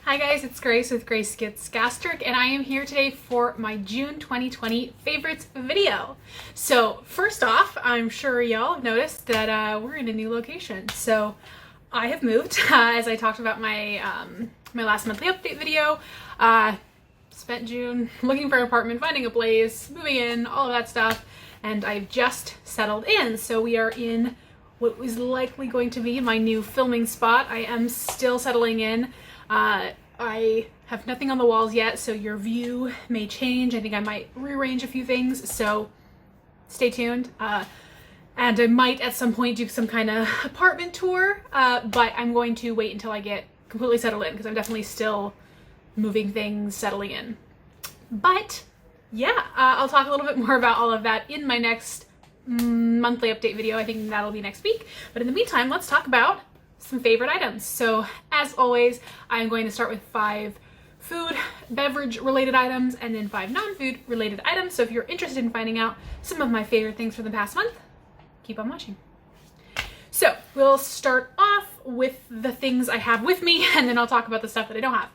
Hi guys, it's Grace with Grace Gets Gastric, and I am here today for my June 2020 favorites video. So first off, I'm sure y'all have noticed that we're in a new location. So I have moved, as I talked about my my last monthly update video. Spent June looking for an apartment, finding a place, moving in, all of that stuff, and I've just settled in. So we are in what is likely going to be my new filming spot. I am still settling in. I have nothing on the walls yet, so your view may change. I think I might rearrange a few things, so stay tuned. And I might at some point do some kind of apartment tour, but I'm going to wait until I get completely settled in because I'm definitely still moving things, settling in. But yeah, I'll talk a little bit more about all of that in my next monthly update video. I think that'll be next week. But in the meantime, let's talk about some favorite items. So as always, I'm going to start with 5 food, beverage related items and then 5 non-food related items. So if you're interested in finding out some of my favorite things from the past month, keep on watching. So we'll start off with the things I have with me, and then I'll talk about the stuff that I don't have.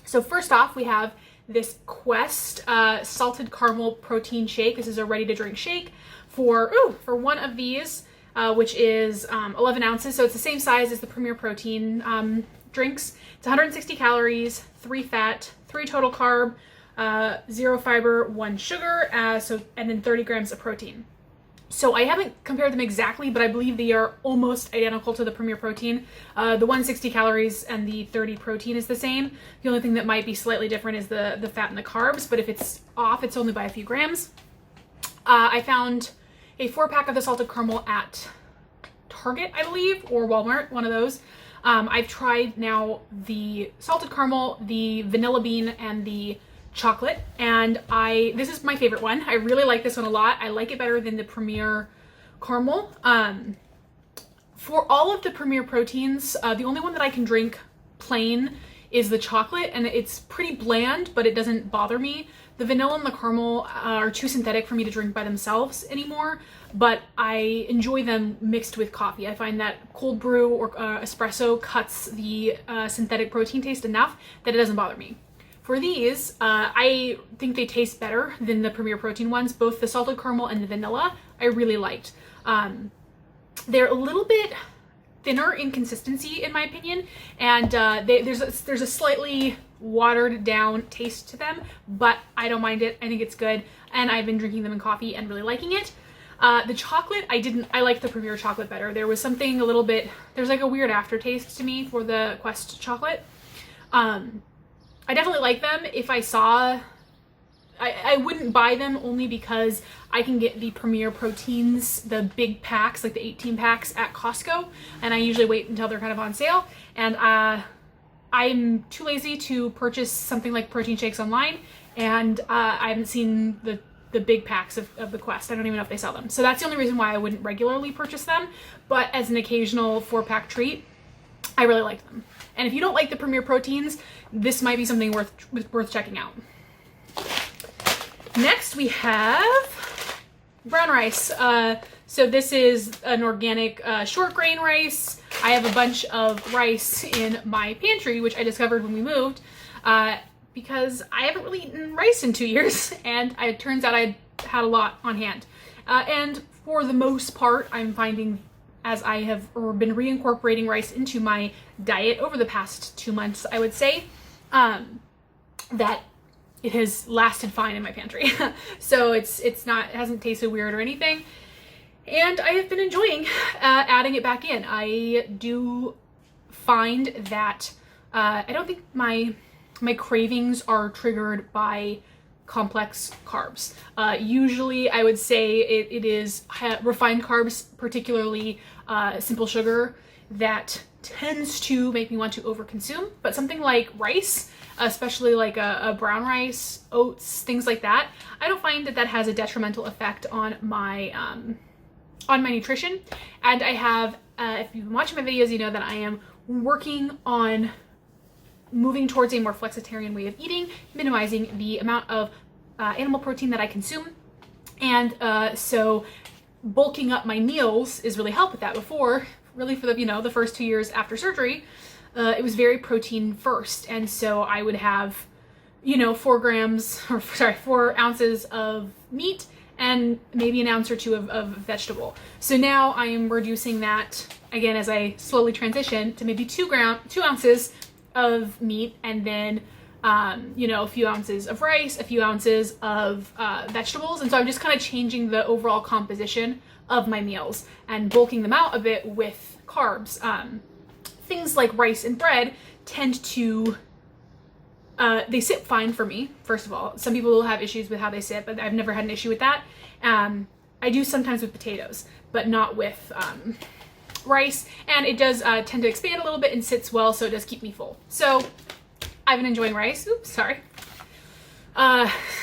So first off, we have this Quest salted caramel protein shake. This is a ready to drink shake for one of these, which is 11 ounces. So it's the same size as the Premier Protein drinks. It's 160 calories, 3 fat, 3 total carb, 0 fiber, 1 sugar, and then 30 grams of protein. So I haven't compared them exactly, but I believe they are almost identical to the Premier Protein. The 160 calories and the 30 protein is the same. The only thing that might be slightly different is the fat and the carbs, but if it's off, it's only by a few grams. I found a 4-pack of the salted caramel at Target, I believe, or Walmart, one of those. I've tried now the salted caramel, the vanilla bean, and the chocolate, and this is my favorite one. I really like this one a lot. I like it better than the Premier caramel. For all of the Premier proteins, the only one that I can drink plain is the chocolate, and it's pretty bland, but it doesn't bother me. The vanilla and the caramel are too synthetic for me to drink by themselves anymore, but I enjoy them mixed with coffee. I find that cold brew or espresso cuts the synthetic protein taste enough that it doesn't bother me. For these, I think they taste better than the Premier Protein ones. Both the salted caramel and the vanilla I really liked. They're a little bit thinner in consistency, in my opinion, and there's a slightly watered down taste to them, but I don't mind it. I think it's good, and I've been drinking them in coffee and really liking it. The chocolate, I like the Premier chocolate better. There was something there's like a weird aftertaste to me for the Quest chocolate. I definitely like them. If I saw, I wouldn't buy them only because I can get the Premier Proteins, the big packs, like the 18 packs at Costco, and I usually wait until they're kind of on sale, and I'm too lazy to purchase something like protein shakes online, and I haven't seen the big packs of the Quest. I don't even know if they sell them. So that's the only reason why I wouldn't regularly purchase them, but as an occasional 4-pack treat, I really like them. And if you don't like the Premier Proteins, this might be something worth checking out. Next we have brown rice. So this is an organic short grain rice. I have a bunch of rice in my pantry, which I discovered when we moved, because I haven't really eaten rice in 2 years, and it turns out I had a lot on hand. And for the most part, I'm finding, as I have been reincorporating rice into my diet over the past 2 months, I would say, that it has lasted fine in my pantry. So it hasn't tasted weird or anything. And I have been enjoying adding it back in. I do find that I don't think my cravings are triggered by complex carbs. Usually I would say it is refined carbs, particularly simple sugar, that tends to make me want to overconsume. But something like rice, especially like a brown rice, oats, things like that, I don't find that has a detrimental effect on my nutrition. And I have, if you've been watching my videos, you know that I am working on moving towards a more flexitarian way of eating, minimizing the amount of animal protein that I consume. And so bulking up my meals is really helped with that. Before, really for the first 2 years after surgery, it was very protein first. And so I would have, you know, 4 ounces of meat and maybe an ounce or 2 of vegetable. So now I am reducing that again as I slowly transition to maybe 2 ounces of meat, and then you know, a few ounces of rice, a few ounces of vegetables. And so I'm just kind of changing the overall composition of my meals and bulking them out a bit with carbs. Things like rice and bread tend to they sit fine for me, first of all. Some people will have issues with how they sit, but I've never had an issue with that. I do sometimes with potatoes, but not with rice. And it does tend to expand a little bit and sits well, so it does keep me full. So I've been enjoying rice. Oops, sorry.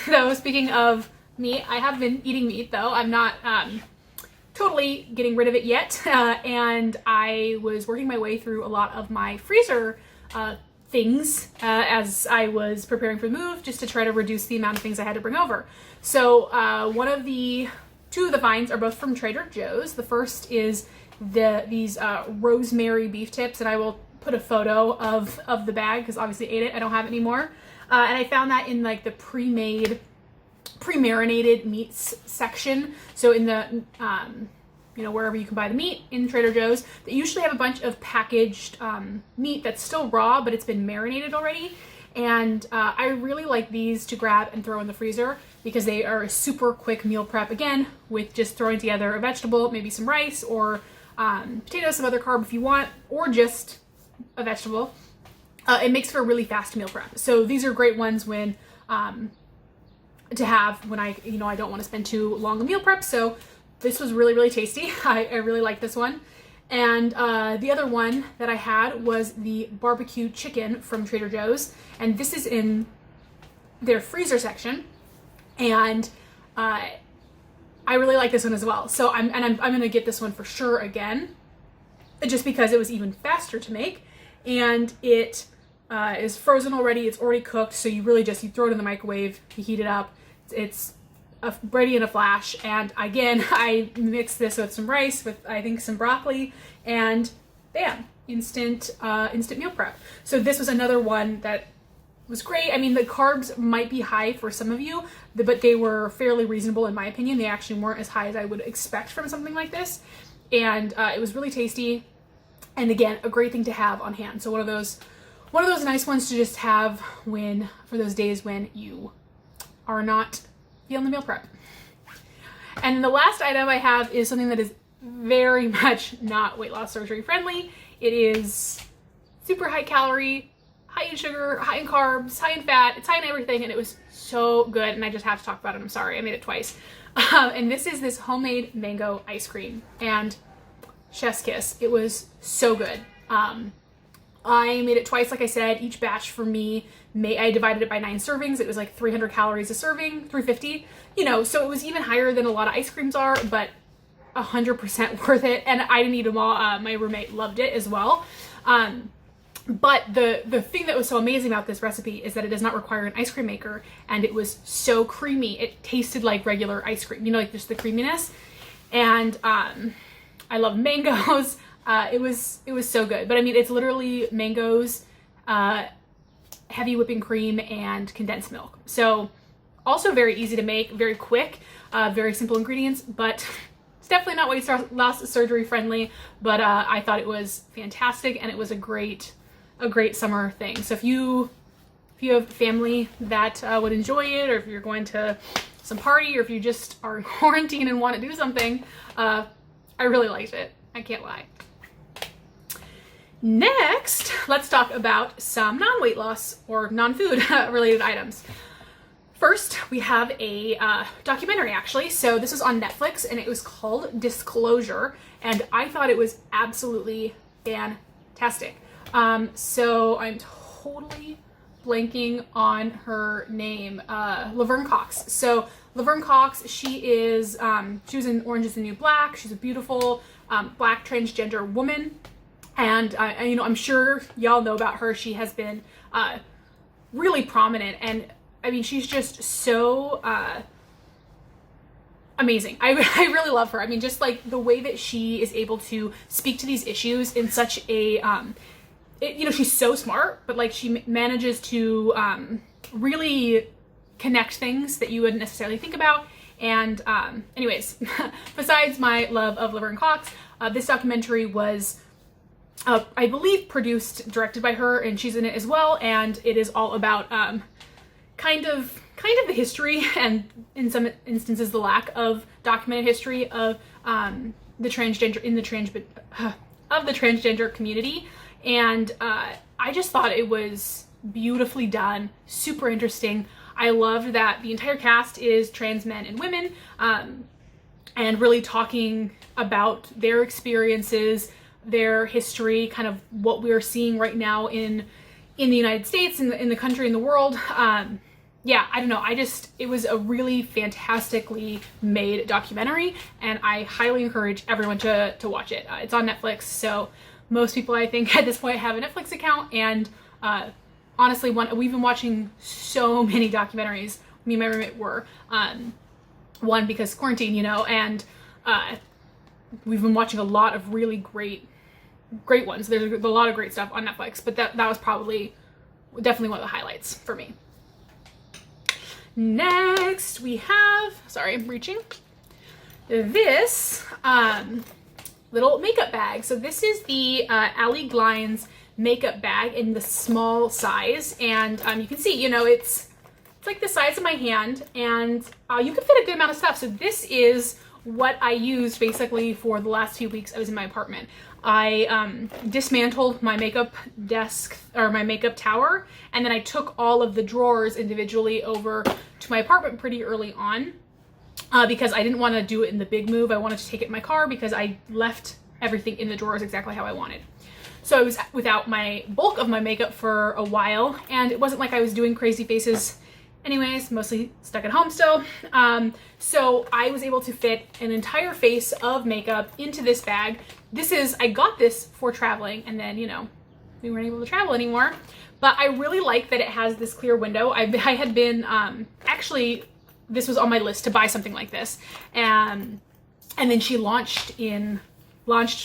Though, speaking of meat, I have been eating meat, though. I'm not totally getting rid of it yet. And I was working my way through a lot of my freezer things as I was preparing for the move, just to try to reduce the amount of things I had to bring over. So two of the finds are both from Trader Joe's. The first is these Rosemary beef tips, and I will put a photo of the bag because obviously ate it. I don't have it anymore. And I found that in like the pre-marinated meats section. So in the you know, wherever you can buy the meat in Trader Joe's, they usually have a bunch of packaged meat that's still raw, but it's been marinated already. And I really like these to grab and throw in the freezer because they are a super quick meal prep, again, with just throwing together a vegetable, maybe some rice or potatoes, some other carb if you want, or just a vegetable. It makes for a really fast meal prep. So these are great ones when to have when I don't want to spend too long a meal prep. So this was really, really tasty. I really like this one. And the other one that I had was the barbecue chicken from Trader Joe's. And this is in their freezer section. And I really like this one as well. So I'm going to get this one for sure again, just because it was even faster to make. And it is frozen already. It's already cooked. So you really just, you throw it in the microwave, you heat it up. It's ready in a flash. And again, I mixed this with some rice, with I think some broccoli, and bam, instant meal prep. So this was another one that was great. I mean, the carbs might be high for some of you, but they were fairly reasonable in my opinion. They actually weren't as high as I would expect from something like this. And it was really tasty. And again, a great thing to have on hand. So one of those nice ones to just have for those days when you are not feeling the meal prep. And the last item I have is something that is very much not weight loss surgery friendly. It is super high calorie, high in sugar, high in carbs, high in fat. It's high in everything, and it was so good. And I just have to talk about it. I'm sorry, I made it twice. And this is this homemade mango ice cream, and chef's kiss. It was so good. I made it twice, like I said. Each batch for me, I divided it by 9 servings. It was like 300 calories a serving, 350, so it was even higher than a lot of ice creams are, but 100% worth it. And I didn't eat them all. My roommate loved it as well. But the thing that was so amazing about this recipe is that it does not require an ice cream maker, and it was so creamy. It tasted like regular ice cream, like just the creaminess. And I love mangoes. It was so good. But I mean, it's literally mangoes, heavy whipping cream, and condensed milk. So also very easy to make, very quick, very simple ingredients, but it's definitely not weight loss surgery friendly. But I thought it was fantastic, and it was a great summer thing. So if you have family that would enjoy it, or if you're going to some party, or if you just are in quarantine and want to do something, I really liked it. I can't lie. Next, let's talk about some non-weight loss or non-food related items. First, we have a documentary, actually. So this was on Netflix, and it was called Disclosure, and I thought it was absolutely fantastic. So I'm totally blanking on her name, Laverne Cox. So Laverne Cox, she was in Orange is the New Black. She's a beautiful Black transgender woman. And, I'm sure y'all know about her. She has been really prominent. And, I mean, she's just so amazing. I really love her. I mean, just like the way that she is able to speak to these issues in such a you know, she's so smart, but like she manages to really connect things that you wouldn't necessarily think about. And anyways, besides my love of Liver and Cox, this documentary was, I believe, produced, directed by her, and she's in it as well. And it is all about kind of the history, and in some instances the lack of documented history of the transgender community. And I just thought it was beautifully done, super interesting. I loved that the entire cast is trans men and women, and really talking about their experiences, their history, kind of what we're seeing right now in the United States, in the country, in the world. Yeah, I don't know. It was a really fantastically made documentary, and I highly encourage everyone to watch it. It's on Netflix, so most people, I think, at this point have a Netflix account, and honestly, we've been watching so many documentaries. Me and my roommate were. One, because quarantine, you know, and we've been watching a lot of really great ones. There's a lot of great stuff on Netflix, but that was definitely one of the highlights for me. Next, we have, sorry, I'm reaching, this little makeup bag. So this is the Ali Glines makeup bag in the small size, and you can see, you know, it's like the size of my hand, and you can fit a good amount of stuff. So this is what I used basically for the last few weeks I was in my apartment. I dismantled my makeup desk, or my makeup tower, and then I took all of the drawers individually over to my apartment pretty early on, because I didn't want to do it in the big move. I wanted to take it in my car because I left everything in the drawers exactly how I wanted. So I was without my bulk of my makeup for a while, and it wasn't like I was doing crazy faces anyways, mostly stuck at home still. So I was able to fit an entire face of makeup into this bag. I got this for traveling, and then, you know, we weren't able to travel anymore. But I really like that it has this clear window. I had been, actually, this was on my list to buy something like this. And then she launched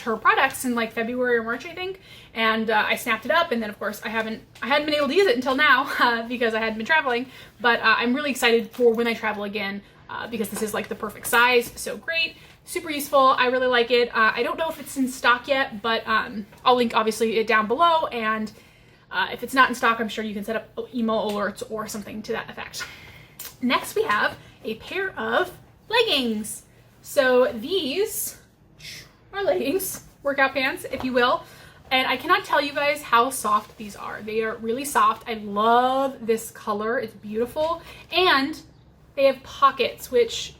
her products in like February or March, I think, and I snapped it up, and then of course I hadn't been able to use it until now because I hadn't been traveling, but I'm really excited for when I travel again, because this is like the perfect size. So great, super useful. I really like it. I don't know if it's in stock yet, but I'll link obviously it down below, and if it's not in stock, I'm sure you can set up email alerts or something to that effect. Next, we have a pair of leggings. So these are leggings, workout pants, if you will. And I cannot tell you guys how soft these are. They are really soft. I love this color. It's beautiful. And they have pockets, which,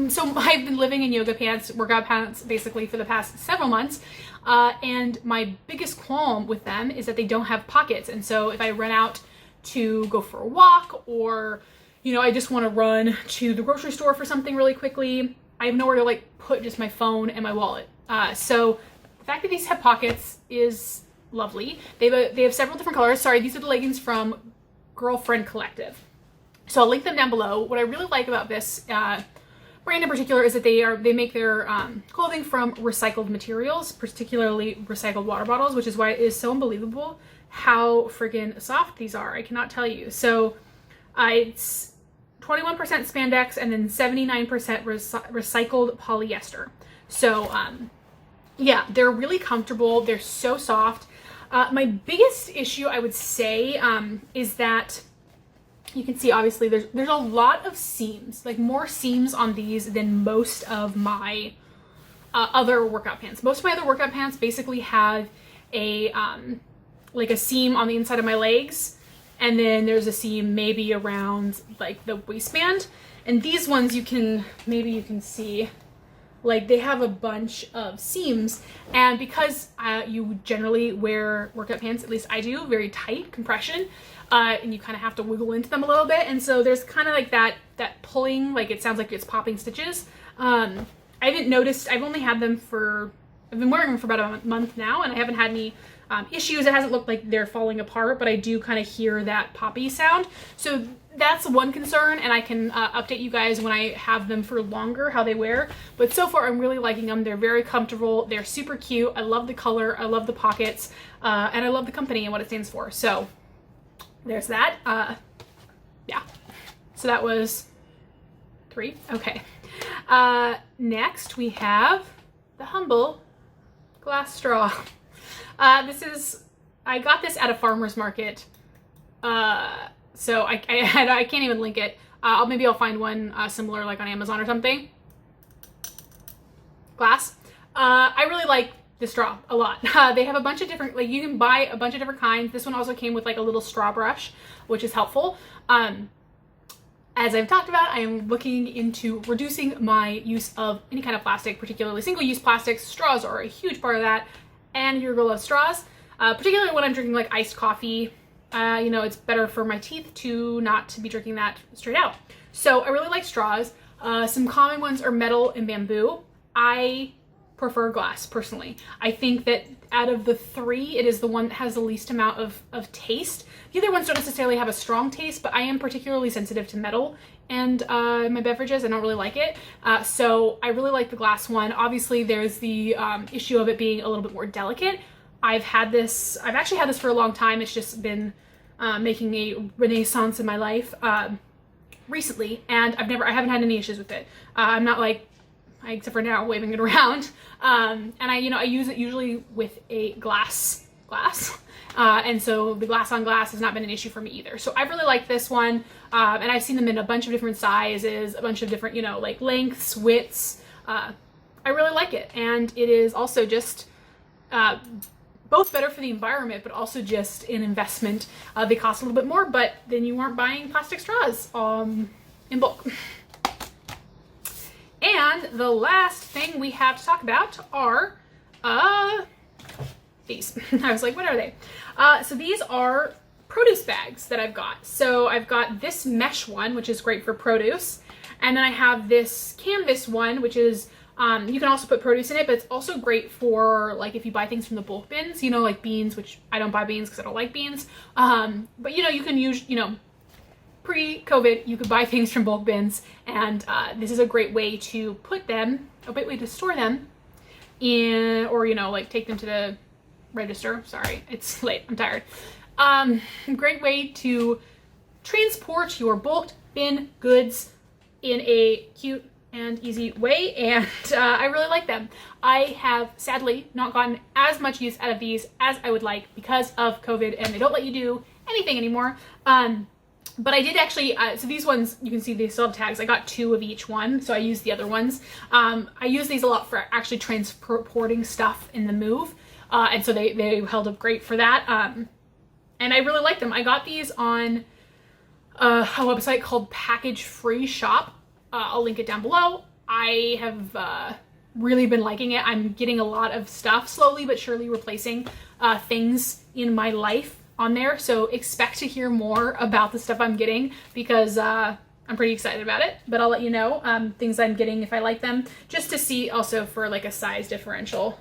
so I've been living in yoga pants, workout pants, basically for the past several months. And my biggest qualm with them is that they don't have pockets. And so if I run out to go for a walk, or, you know, I just want to run to the grocery store for something really quickly, I have nowhere to like put just my phone and my wallet. So the fact that these have pockets is lovely. They have several different colors. Sorry, these are the leggings from Girlfriend Collective. So I'll link them down below. What I really like about this brand in particular is that they make their clothing from recycled materials, particularly recycled water bottles, which is why it is so unbelievable how freaking soft these are. I cannot tell you. So it's 21% spandex and then 79% recycled polyester. So yeah, they're really comfortable. They're so soft. My biggest issue, I would say, is that you can see obviously there's a lot of seams, like more seams on these than most of my other workout pants. Most of my other workout pants basically have a like a seam on the inside of my legs, and then there's a seam maybe around like the waistband. And these ones maybe you can see, like they have a bunch of seams. And because you generally wear workout pants, at least I do, very tight compression, and you kind of have to wiggle into them a little bit. And so there's kind of like that pulling, like it sounds like it's popping stitches. I haven't noticed, I've been wearing them for about a month now, and I haven't had any issues. It hasn't looked like they're falling apart, but I do kind of hear that poppy sound. So that's one concern, and I can update you guys when I have them for longer how they wear. But so far I'm really liking them. They're very comfortable. They're super cute. I love the color. I love the pockets, and I love the company and what it stands for. So there's that. Yeah. So that was 3. Okay. Next we have the Humble glass straw. I got this at a farmer's market. So I can't even link it. Maybe I'll find one similar like on Amazon or something. Glass. I really like the straw a lot. They have a bunch of different, like you can buy a bunch of different kinds. This one also came with like a little straw brush, which is helpful. As I've talked about, I am looking into reducing my use of any kind of plastic, particularly single-use plastics. Straws are a huge part of that, and your girl loves straws, particularly when I'm drinking like iced coffee. You know, it's better for my teeth to not to be drinking that straight out. So I really like straws. Some common ones are metal and bamboo. I prefer glass personally. I think that out of the 3, it is the one that has the least amount of taste. The other ones don't necessarily have a strong taste, but I am particularly sensitive to metal and my beverages. I don't really like it. So I really like the glass one. Obviously there's the issue of it being a little bit more delicate. I've actually had this for a long time. It's just been making a renaissance in my life recently, and I haven't had any issues with it. I'm not like, except for now, waving it around. And I use it usually with a glass. And so the glass on glass has not been an issue for me either. So I really like this one. And I've seen them in a bunch of different sizes, a bunch of different, like lengths, widths. I really like it. And it is also just, both better for the environment, but also just an investment. They cost a little bit more, but then you aren't buying plastic straws in bulk. And the last thing we have to talk about are these. I was like, what are they? So these are produce bags that I've got. So I've got this mesh one, which is great for produce. And then I have this canvas one, which is, you can also put produce in it, but it's also great for like if you buy things from the bulk bins, like beans, which I don't buy beans because I don't like beans. But you can use, pre-COVID, you could buy things from bulk bins, and this is a great way to put them, a great way to store them in, or like take them to the register. Sorry, it's late, I'm tired. Great way to transport your bulk bin goods in a cute and easy way, and I really like them. I have sadly not gotten as much use out of these as I would like because of COVID, and they don't let you do anything anymore. But I did actually, so these ones, you can see they still have tags. I got 2 of each one, so I used the other ones. I use these a lot for actually transporting stuff in the move, and so they held up great for that. And I really like them. I got these on a website called Package Free Shop. I'll link it down below. I have really been liking it. I'm getting a lot of stuff, slowly but surely replacing things in my life on there, so expect to hear more about the stuff I'm getting because I'm pretty excited about it, but I'll let you know things I'm getting if I like them, just to see also for like a size differential,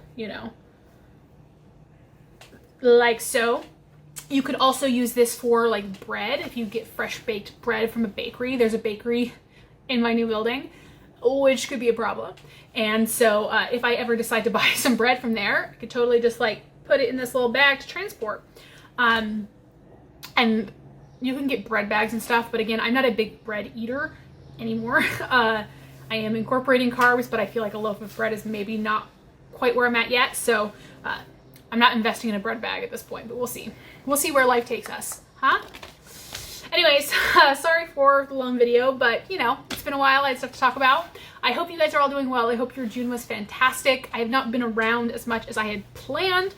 like so. You could also use this for like bread. If you get fresh baked bread from a bakery, there's a bakery in my new building, which could be a problem. And so if I ever decide to buy some bread from there, I could totally just like put it in this little bag to transport. And you can get bread bags and stuff, but again, I'm not a big bread eater anymore. I am incorporating carbs, but I feel like a loaf of bread is maybe not quite where I'm at yet. So I'm not investing in a bread bag at this point, but we'll see. We'll see where life takes us, huh? Anyways, sorry for the long video, but it's been a while. I had stuff to talk about. I hope you guys are all doing well. I hope your June was fantastic. I have not been around as much as I had planned,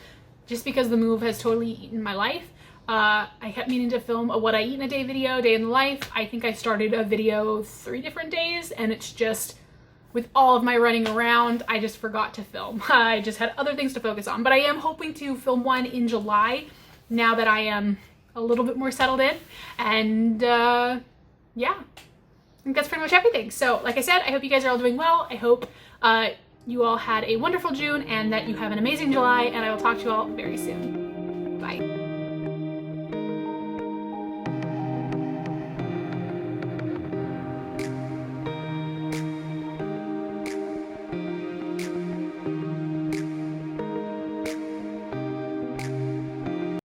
just because the move has totally eaten my life. I kept meaning to film a what I eat in a day video, day in the life. I think I started a video 3 different days, and it's just, with all of my running around, I just forgot to film. I just had other things to focus on, but I am hoping to film one in July, now that I am a little bit more settled in, and yeah, I think that's pretty much everything. So like I said, I hope you guys are all doing well. I hope you all had a wonderful June and that you have an amazing July, and I will talk to you all very soon. Bye.